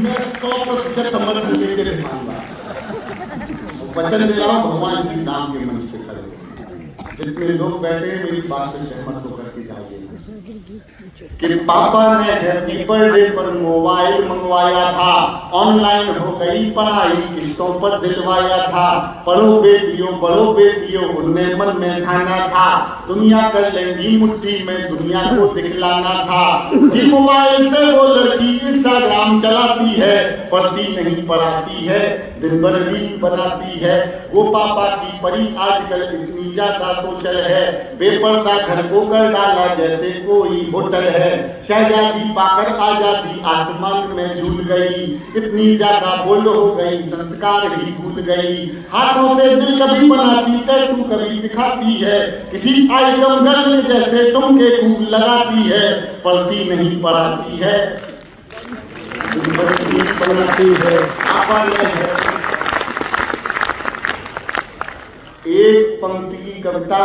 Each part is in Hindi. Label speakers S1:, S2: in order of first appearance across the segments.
S1: मैं 100% समर्थन देके दिखाऊंगा। वचन दे रहा हूं भगवान श्री राम के मंच पे खड़े जितने लोग बैठे हैं मेरी बात से सहमत होकर के जाओगे कि पापा ने हैप्पी बर्थडे पर मोबाइल मंगवाया था, ऑनलाइन हो गई पढ़ाई, किस्तों पर दिलवाया था, पढ़ो बेटियों उनमें मन में ठाना था, दुनिया कर लेंगी मुट्ठी में दुनिया को दिखलाना था। जी मोबाइल से वो लड़की इंस्टाग्राम चलाती है, पढ़ती नहीं पढ़ाती है, दिन भर रील बनाती है। वो पापा की परी आजकल इतनी ज्यादा सोशल है, बेपर्दा घर को कर डाला जैसे कोई होटल है। शहजादी पाकर आजादी आसमान में झूल गई, इतनी ज्यादा बोल्ड हो गई संस्कार ही भूल गई। हाथों से दिल कभी बनाती टैटू कभी दिखाती है, किसी आइटम गर्ल जैसे तुमके खूब लगाती है, पढ़ती नहीं पढ़ाती है, बनाती है। आपा ने है एक पंक्ति की कविता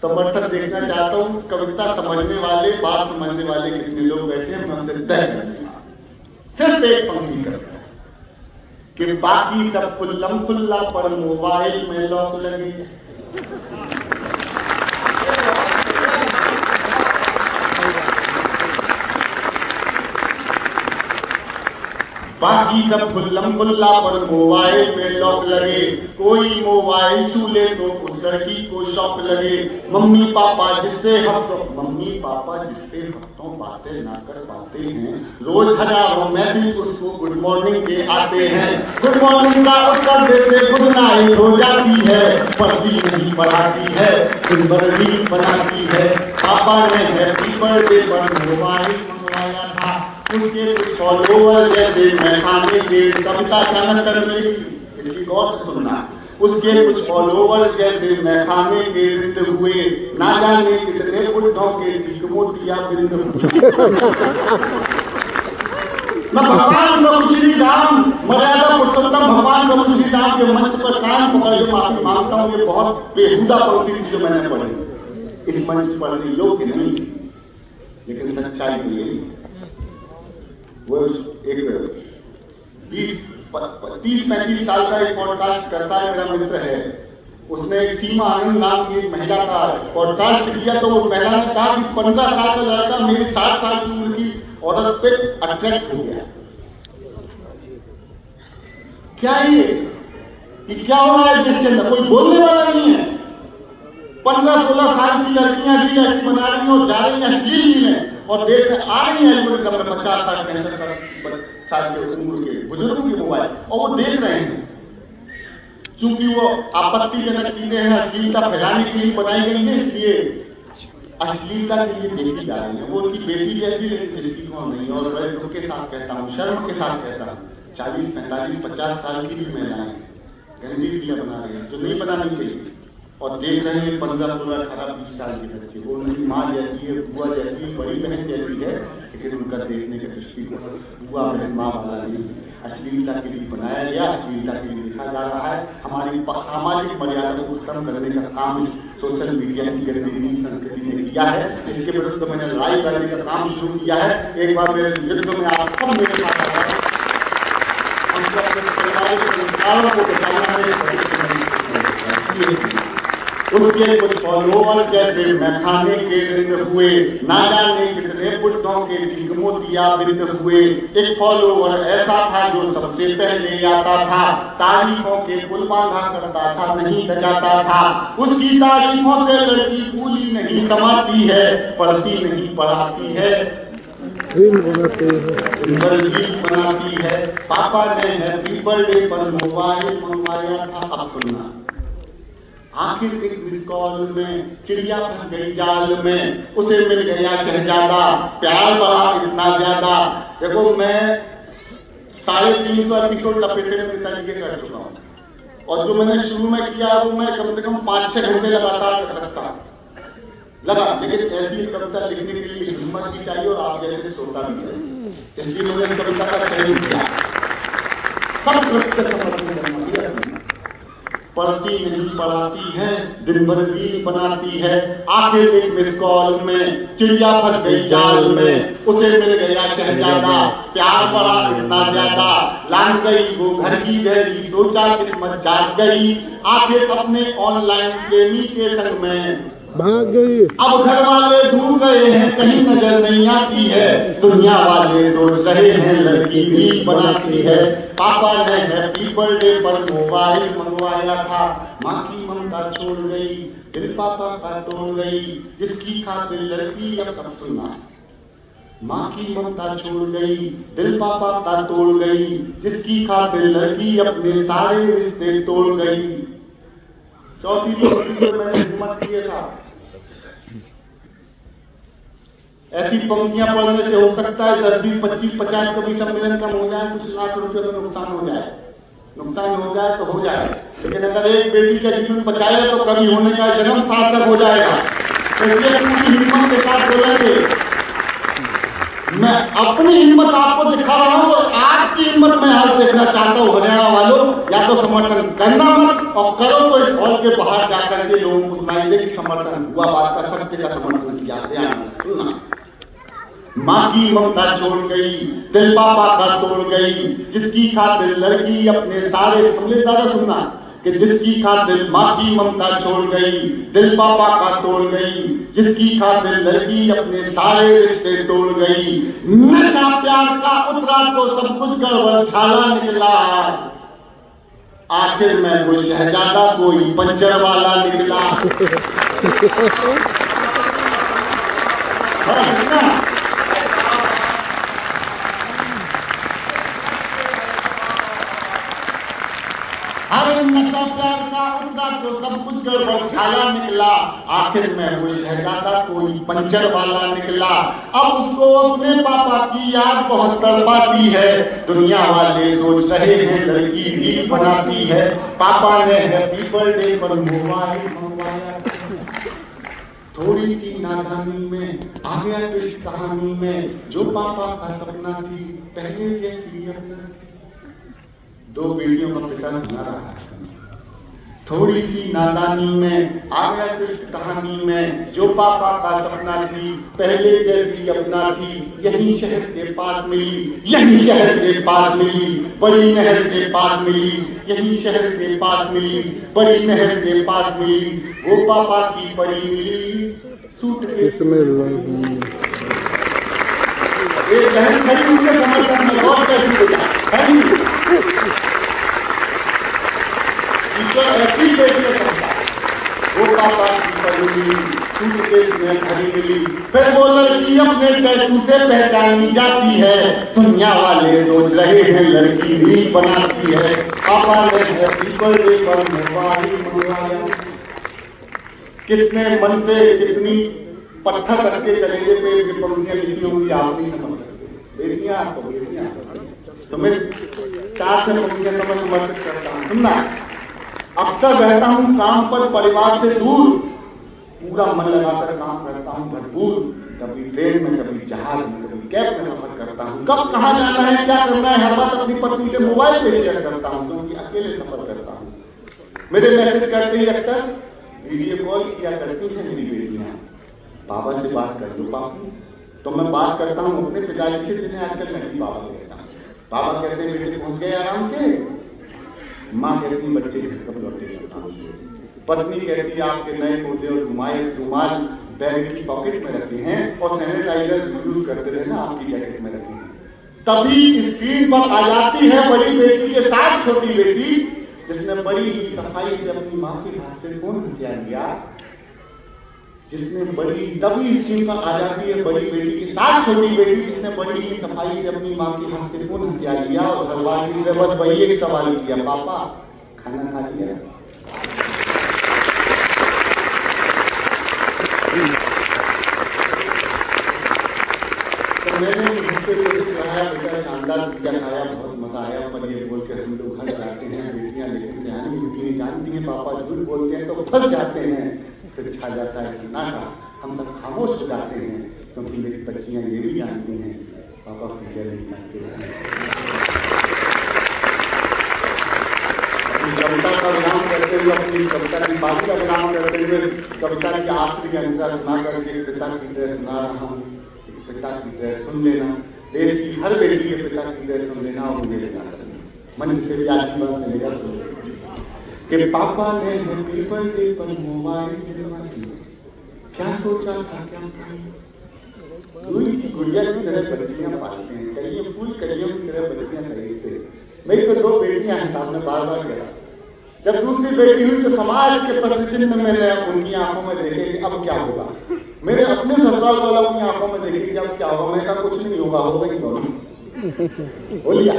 S1: समर्थन देखना चाहता हूँ। कविता समझने वाले बात समझने वाले कितने लोग बैठे हैं मैं उनसे तय करने सिर्फ एक पंक्ति कविता कि बाकी सब खुल्लम खुल्ला पर मोबाइल में लॉक लगे। बाकी सब खुल्लम खुल्ला पर मोबाइल में लॉक लगे, कोई मोबाइल छू ले तो उस लड़की को शौक लगे। मम्मी पापा जिससे हफ्तों बातें ना कर पाते हैं, रोज हजारों मैसेज उसको गुड मॉर्निंग के आते हैं। गुड मॉर्निंग का उत्तर देते गुड नाइट हो जाती है, पढ़ती नहीं पढ़ाती है, दिन भर रील बनाती है। पापा ने हैप्पी बर्थडे पर मोबाइल मंगवाया था, उसके कुछ फॉलोवर जैसे मैं खाने के कविता चैनल कर मेरी इसकी गौर से सुनना। उसके कुछ फॉलोवर जैसे मैं खाने के रिंद हुए, ना जाने कितने बुढ़ों के ठीक मोतिया बिंद हुए। मैं भगवान प्रभु श्री राम मर्यादा पुरुषोत्तम भगवान प्रभु श्री राम के मंच पर कान पकड़ के माफी मांगता हूँ। ये बहुत बेहुदा पंक्ति थी जो मैंने पढ़ी, इस मंच पर योग्य नहीं थी, लेकिन सच्चाई तो यही। वो एक 30-35 साल का एक पॉडकास्ट करता है, मेरा मित्र है, उसने सीमा आनंद नाम की एक महिला का पॉडकास्ट किया। तो वो महिला ने कहा कि 15 साल का लड़का मेरी 60 साल की उम्र की औरत पे अट्रैक्ट हो गया। क्या ये क्या हो रहा है जिसके अंदर कोई बोलने वाला नहीं है। 15-16 साल की लड़कियां रील ऐसी बना रही हैं और जा रही हैं अश्लील में और देख आ रही हैं 50 साल 65 साल के उम्र के बुजुर्गों के मोबाइल और वो देख रहे हैं। चूंकि वो आपत्तिजनक चीजें हैं, अश्लीलता फैलाने के लिए बनाई गई है, इसलिए अश्लीलता के लिए देखी जा रही है। वो उनकी बेटी जैसी दृष्टिकोण नहीं। और बड़े दुख के साथ कहता हूँ, शर्म के साथ कहता हूँ, 40, 45, 50 साल की भी महिलाएं गंदी वीडियो बना रही हैं जो नहीं बनानी चाहिए और देख रहे हैं 15, 16, 18, 20 साल के बच्चे। वो उनकी माँ जैसी है, बुआ जैसी है, बड़ी बहन जैसी है, लेकिन उनका देखने का दृष्टिकोण बुआ बहन माँ वाला नहीं। अश्लीलता के लिए बनाया गया, अश्लीलता के लिए लिखा जा रहा है। हमारी सामाजिक मर्यादा को खत्म करने का काम सोशल मीडिया की गतिविधि संस्कृति ने किया है। इसके विरुद्ध मैंने लड़ाई करने का काम शुरू किया है। एक बार मेरे युद्ध में आप सब मेरे साथ आए, को बचाना उसके कुछ फॉलोवर जैसे मैं खाने के रिंद हुए, ना जाने कितने बुढ़ों के ठीक मोतिया बिंद हुए। एक फॉलोवर ऐसा था जो सबसे पहले आता था, तारीफों के पुल बांधा करता था, नहीं बजाता था। उसकी तारीफों से लड़की पूरी नहीं समाती है, पढ़ती नहीं पढ़ाती है, बनाती है। पापा ने हैप्पी बर्थडे पर मोबाइल मंगवाया था। अब सुनना, आखिर एक मिस कॉल में चिड़िया फंस गई जाल में, उसे मिल गया शहजादा, प्यार बढ़ा इतना ज्यादा। देखो मैं 350 एपिसोड लपेटे में पिताजी के कर चुका हूँ और जो मैंने शुरू में किया वो मैं कम से कम 5-6 घंटे लगातार कर सकता लगा, लेकिन ऐसी कविता लिखने के लिए हिम्मत भी चाहिए और आप जैसे श्रोता भी चाहिए, इसलिए मैंने कविता का चयन किया। सब सुरक्षित पढ़ती नहीं पढ़ाती है, दिन भर रील बनाती है, आखिर एक मिस कॉल में चिड़िया फंस गई जाल में, उसे मिल गया शहजादा, प्यार बढ़ा इतना ज्यादा, लान गई वो घर की गहरी, सोचा किस्मत जाग गई, आखिर अपने ऑनलाइन प्रेमी के संग में
S2: भाग गई।
S1: अब घर वाले दूर गए हैं, कहीं नजर नहीं आती है, दुनिया वाले सोच रहे हैं लड़की भी बनाती है। पापा ने हैप्पी बर्थडे पर मोबाइल मंगवाया था, माँ की ममता छोड़ गई, दिल पापा का तोड़ गई, जिसकी खातिर लड़की अब सुना, माँ की ममता छोड़ गई, दिल पापा का तोड़ गई, जिसकी खातिर लड़की अपने सारे रिश्ते तोड़ गई। चौथी पंक्ति में मैंने हिम्मत किए साहब, ऐसी पंक्तियां पढ़ने से हो सकता है 10, 20, 25, 50 कभी सम्मेलन कम हो जाए, कुछ लाख रुपए का नुकसान हो जाए, तो हो जाए, लेकिन अगर एक बेटी का जीवन बचाया तो कभी होने का जन्म सार्थक हो जाएगा। तो ये पूरी हिम्मत के साथ बोलेंगे, मैं अपनी हिम्मत आपको दिखा रहा हूँ और आपकी हिम्मत मैं आज देखना चाहता हूँ। हरियाणा वालों, या तो समर्थन करना मत, और करो तो इस हॉल के बाहर जाकर के लोगों को सुनाई दे कि समर्थन हुआ, बात का सत्य का समर्थन किया। ध्यान सुनना, माँ की ममता छोड़ गई, दिल पापा का तोड़ गई, जिसकी खातिर लड़की अपने सारे, समझे ज्यादा सुनना, कि जिसकी खातिर माँ की ममता छोड़ गई, दिल पापा का तोड़ गई, जिसकी खातिर लड़की अपने सारे रिश्ते तोड़ गई, नशा प्यार का उतरा तो सब कुछ गड़बड़ छाला निकला, आखिर में वो शहजादा कोई पंचर वाला निकला। अरे नशा प्यार का उनका तो सब कुछ गड़बड़ छाला निकला, आखिर में वो शहजादा कोई पंचर वाला निकला। अब उसको अपने पापा की याद बहुत तड़पाती है, दुनिया वाले सोच रहे हैं लड़की भी बनाती है। पापा ने हैप्पी बर्थडे पर मोबाइल मंगवाया, थोड़ी सी नादानी में आ गया ट्विस्ट कहानी में, जो पापा का सपना थी पहले जैसी अब न थी। दो बेटियों का पिता सुना रहा है, थोड़ी सी नादानी में आ गया ट्विस्ट कहानी में, जो पापा का सपना थी पहले जैसी अपना थी। यही शहर के पास मिली, यही शहर के पास मिली, बड़ी नहर के पास मिली, यही शहर के पास मिली, बड़ी नहर के पास मिली, वो पापा की परी मिली सूटकेस में। ये बहन खड़ी उनके समर्थन में और कैसी हो जाए, ऐसी बेटी वो पापा की परी मिली सूटकेस में भरी मिली। फिर वो लड़की अपने टैटू से पहचानी जाती है, दुनिया वाले सोच रहे हैं लड़की भी बनाती है। पापा ने हैप्पी बर्थडे पर मोबाइल मंगवाया, कितने मन से कितनी पत्थर रख के कलेजे पे ये पंक्तियां लिखी होंगी आप नहीं समझ सकते। बेटियां तो बेटियां, तो मैं 4 से पंक्तियां समर्पित करता हूँ। सुनना, अक्सर रहता हूँ काम पर परिवार से दूर, पूरा मन लगाकर काम करता हूँ भरपूर, कभी ट्रेन में, कभी जहाज में, कभी कैब में सफर करता हूँ। कब कहाँ जाना है, क्या करना है, हर बात अपनी पत्नी से मोबाइल पे शेयर करता हूँ, क्योंकि अकेले सफर करता हूँ। मेरे मैसेज करते ही अक्सर वीडियो कॉल किया करती हैं मेरी बेटियाँ, बाबा से बात कर लो बापू। तो मैं बात करता हूँ अपने पिताजी से, जिन्हें आजकल मैं बाबा कहता हूँ। बाबा कहते हैं बेटे पहुँच गए आराम से, माँ कहती बच्चे कब लौटे आराम से, पत्नी कहती आपके नए पोते और रुमाल बैग की पॉकेट में रखे हैं और सैनिटाइजर यूज करते रहे ना आपकी जैकेट में रखे हैं। तभी स्क्रीन पर आ जाती है बड़ी बेटी के साथ छोटी बेटी, जिसने बड़ी ही सफाई से अपनी माँ के हाथ से फोन हथियार लिया, जिसने बड़ी, तभी स्क्रीन पर आ जाती है बड़ी बेटी के साथ छोटी बेटी, जिसने बड़ी ही सफाई से अपनी माँ के हाथ से फोन हथियार लिया और दरवाजे से बस वही एक सवाल किया, पापा खाना खा लिया? तो मैंने बेटा शानदार पिज्जा खाया, बहुत मजा आया, पर ये बोल के हम लोग घर जाते हैं, बेटियां लेकिन सियानी होती हैं, जानती हैं पापा झूठ बोलते हैं तो फंस जाते हैं। फिर छा जाता है सन्नाटा, हम सब खामोश हो जाते हैं, क्योंकि मेरी बच्चियां ये भी जानती हैं पापा पिज्जा नहीं खाते हैं। कविता का विराम करते हुए, अपनी कविता की बात का विराम करते हुए कविता की आखिरी अंतर सुना करके पिता की तरह सुना रहा हूँ। पिता की तरह सुन लेना, देश की हर बेटी के पिता की तरह सुन लेना और मुझे लेना करना। मंच से भी आशीर्वाद मिलेगा कि पापा ने हैप्पी बर्थडे पर मोबाइल दिलवा दिया। क्या सोचा था, क्या दूध की गुड़िया की तरह बच्चियां पालते हैं, कलियों फूल कलियों की तरह बच्चियां खरीदते। मेरी तो 2 बेटियां हैं, सामने बार बार कहा। जब दूसरी बेटी हुई तो समाज के प्रश्न चिन्ह मैंने उनकी आंखों में देखे कि अब क्या होगा। मेरे अपने ससुराल वालों की आंखों में देखे कि अब क्या होगा। मैंने कहा कुछ नहीं होगा, होगा ही दोनों हो लिया।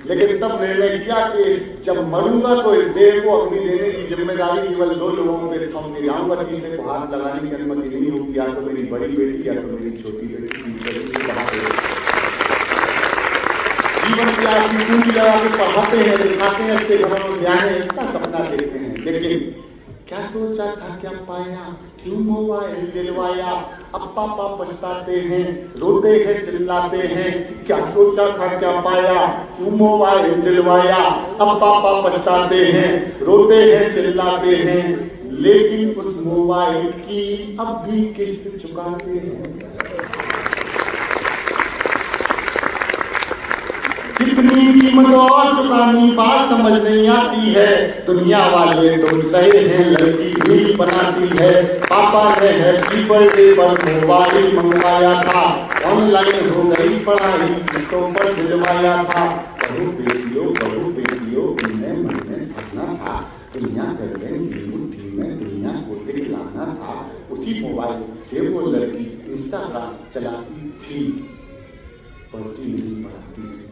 S1: लेकिन तब निर्णय किया कि जब मरूंगा तो इस देह को अग्नि देने की जिम्मेदारी केवल 2 लोगों पे थम के जाऊंगा। तीसरे को हाथ लगाने की अनुमति नहीं होगी, या तो मेरी बड़ी बेटी या तो मेरी छोटी बेटी। जीवन की आखिरी पूंजी लगा के पढ़ाते हैं, दिखाते हैं, इसके घरों में ब्याह है, इसका सपना देखते हैं। लेकिन क्या सोचा था, क्या पाया, क्यों मोबाइल दिलवाया। अब पापा पछताते हैं, रोते हैं, चिल्लाते हैं। क्या सोचा था, क्या पाया, क्यों मोबाइल दिलवाया। अब पापा पछताते हैं, रोते हैं, चिल्लाते हैं। लेकिन उस मोबाइल की अब भी किस्त चुकाते हैं। कितनी कीमत और चुकानी बात समझ नहीं आती है। दुनिया वाले सोच रहे हैं लड़की भी बनाती है। पापा ने हैप्पी बर्थडे पर मोबाइल मंगवाया था। ऑनलाइन हो गई पढ़ाई, किस्तों पर भिजवाया था। बहू बेटियों उन्हें मन में भरना था। दुनिया कर लेंगी मुट्ठी में, दुनिया को दिखलाना था। उसी मोबाइल से वो लड़की इंस्टाग्राम चलाती थी, पढ़ती नहीं पढ़ाती थी।